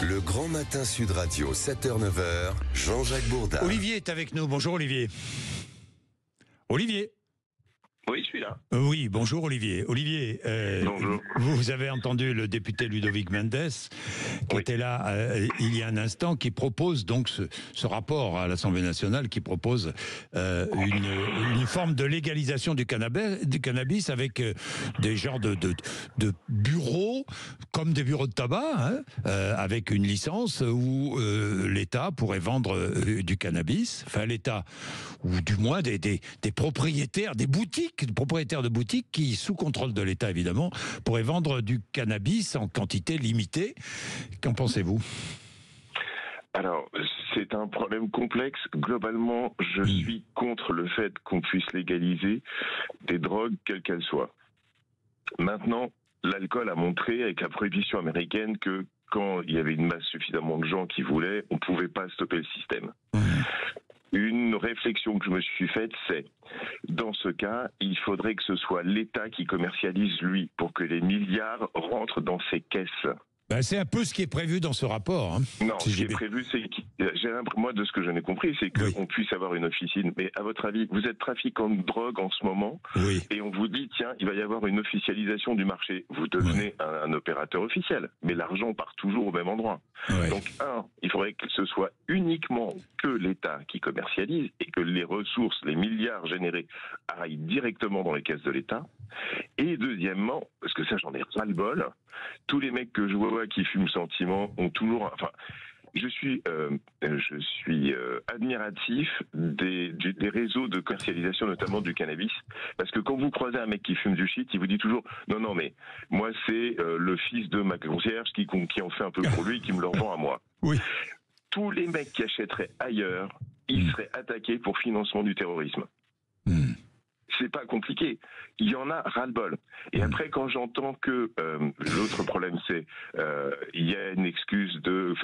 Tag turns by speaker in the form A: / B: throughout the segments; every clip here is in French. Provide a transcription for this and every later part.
A: Le Grand Matin Sud Radio, 7h-9h, Jean-Jacques Bourdin.
B: Olivier est avec nous. Bonjour Olivier. Olivier.
C: Oui, je suis là.
B: Oui, bonjour Olivier. Olivier,
C: Bonjour.
B: vous avez entendu le député Ludovic Mendes, qui était là il y a un instant, qui propose donc ce rapport à l'Assemblée nationale, qui propose une forme de légalisation du cannabis avec des genres de bureaux, comme des bureaux de tabac, avec une licence où l'État pourrait vendre du cannabis, enfin l'État, ou du moins des propriétaires, des propriétaires de boutiques qui, sous contrôle de l'État évidemment, pourraient vendre du cannabis en quantité limitée. Qu'en pensez-vous ?
C: Alors, c'est un problème complexe. Globalement, je suis contre le fait qu'on puisse légaliser des drogues, quelles qu'elles soient. Maintenant, l'alcool a montré, avec la prohibition américaine, que quand il y avait une masse suffisamment de gens qui voulaient, on ne pouvait pas stopper le système. Une réflexion que je me suis faite, c'est, dans ce cas, il faudrait que ce soit l'État qui commercialise, lui, pour que les milliards rentrent dans ses caisses.
B: C'est un peu ce qui est prévu dans ce rapport.
C: Non, ce qui est prévu, c'est moi, de ce que j'en ai compris, c'est qu'on puisse avoir une officine. Mais à votre avis, vous êtes trafiquant de drogue en ce moment, et on vous dit, tiens, il va y avoir une officialisation du marché. Vous devenez un opérateur officiel, mais l'argent part toujours au même endroit. Donc, il faudrait que ce soit uniquement que l'État qui commercialise et que les ressources, les milliards générés aillent directement dans les caisses de l'État. Et deuxièmement, parce que ça, j'en ai ras-le-bol, tous les mecs que je vois qui fument sentiment ont toujours... Enfin, je suis admiratif des réseaux de commercialisation, notamment du cannabis, parce que quand vous croisez un mec qui fume du shit, il vous dit toujours non mais moi c'est le fils de ma concierge qui en fait un peu pour lui et qui me le revend à moi. Tous les mecs qui achèteraient ailleurs, ils seraient attaqués pour financement du terrorisme. C'est pas compliqué. Il y en a ras-le-bol. Et après, quand j'entends que l'autre problème, c'est il y a une excuse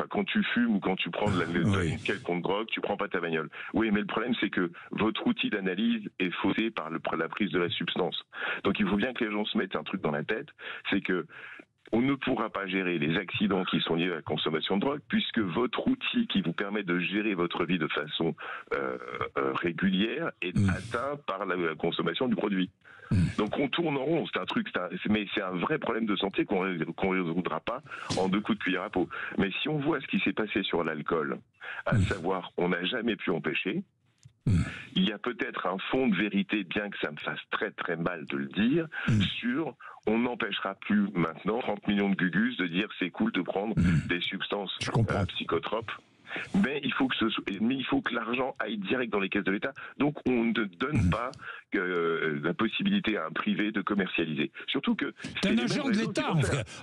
C: quand tu fumes ou quand tu prends une quelconque drogue, tu prends pas ta bagnole. Oui, mais le problème, c'est que votre outil d'analyse est faussé par la prise de la substance. Donc, il faut bien que les gens se mettent un truc dans la tête, c'est que on ne pourra pas gérer les accidents qui sont liés à la consommation de drogue, puisque votre outil qui vous permet de gérer votre vie de façon régulière est atteint par la consommation du produit. Donc on tourne en rond, mais c'est un vrai problème de santé qu'on ne résoudra pas en 2 coups de cuillère à peau. Mais si on voit ce qui s'est passé sur l'alcool, à savoir on n'a jamais pu empêcher, il y a peut-être un fond de vérité, bien que ça me fasse très très mal de le dire, sur on n'empêchera plus maintenant 30 millions de gugus de dire c'est cool de prendre des substances psychotropes. Mais il faut que l'argent aille direct dans les caisses de l'État. Donc on ne donne pas la possibilité à un privé de commercialiser. Surtout que
B: c'est un agent de l'État,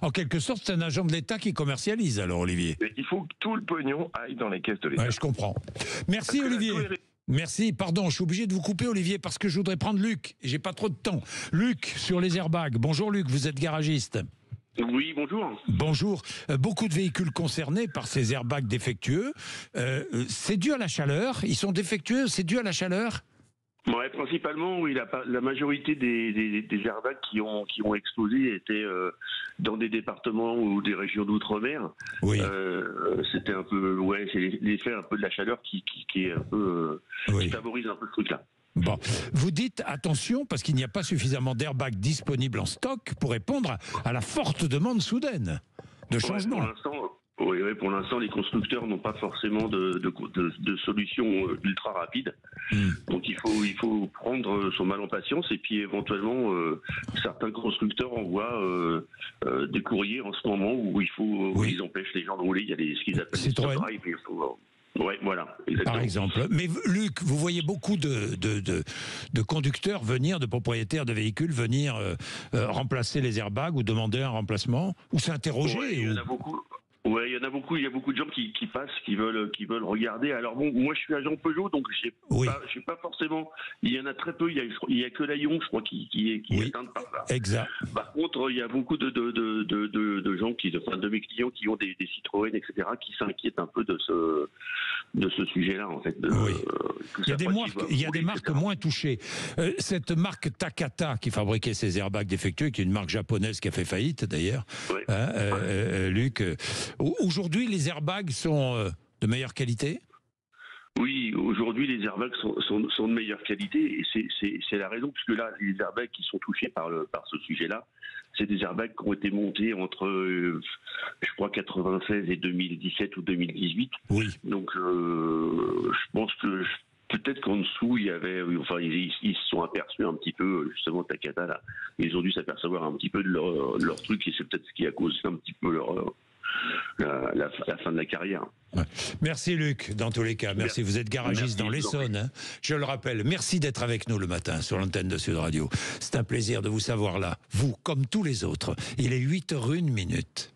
B: en quelque sorte, c'est un agent de l'État qui commercialise. Alors Olivier,
C: il faut que tout le pognon aille dans les caisses de l'État.
B: Ouais, je comprends. Merci Olivier. Merci, pardon, je suis obligé de vous couper Olivier parce que je voudrais prendre Luc et j'ai pas trop de temps. Luc, sur les airbags. Bonjour Luc, vous êtes garagiste.
D: Oui, bonjour.
B: Bonjour. Beaucoup de véhicules concernés par ces airbags défectueux. C'est dû à la chaleur? Ils sont défectueux, c'est dû à la chaleur?
D: Ouais, principalement, oui. La majorité des airbags qui ont explosé étaient dans des départements ou des régions d'outre-mer. C'était un peu, c'est l'effet un peu de la chaleur qui est un peu, qui favorise un peu ce truc-là.
B: Bon, vous dites attention parce qu'il n'y a pas suffisamment d'airbags disponibles en stock pour répondre à la forte demande soudaine de changement.
D: Pour l'instant, les constructeurs n'ont pas forcément de solution ultra rapide. Donc il faut prendre son mal en patience et puis éventuellement certains constructeurs envoient des courriers en ce moment où ils empêchent les gens de rouler. Il y a ce qu'ils appellent des stop drive. Voilà. Exactement.
B: Par exemple. Mais Luc, vous voyez beaucoup de conducteurs venir, de propriétaires de véhicules venir remplacer les airbags ou demander un remplacement ou s'interroger.
D: Il y en a beaucoup. Ouais, il y en a beaucoup. Il y a beaucoup de gens qui passent, qui veulent regarder. Alors bon, moi je suis agent Peugeot, donc je sais pas forcément. Il y en a très peu. Il y a que l'Aïon, je crois, qui est atteint par là.
B: Exact.
D: Par contre, il y a beaucoup de gens de mes clients qui ont des Citroën, etc., qui s'inquiètent un peu de ce sujet-là, en fait.
B: Il y a des marques moins touchées. Cette marque Takata qui fabriquait ces airbags défectueux, qui est une marque japonaise qui a fait faillite d'ailleurs. Luc. Aujourd'hui, les airbags sont de meilleure qualité ?
D: Oui, aujourd'hui, les airbags sont de meilleure qualité, et c'est la raison, puisque là, les airbags qui sont touchés par ce sujet-là, c'est des airbags qui ont été montés entre, je crois, 96 et 2017 ou 2018.
B: Oui.
D: Donc, je pense que peut-être qu'en dessous, il y avait, enfin, ils se sont aperçus un petit peu, justement, Takata, là. Ils ont dû s'apercevoir un petit peu de leur truc, et c'est peut-être ce qui a causé un petit peu la fin de la carrière.
B: Ouais. Merci Luc, dans tous les cas. Merci. Vous êtes garagiste dans l'Essonne. Hein. Je le rappelle. Merci d'être avec nous le matin sur l'antenne de Sud Radio. C'est un plaisir de vous savoir là. Vous, comme tous les autres. Il est 8h01.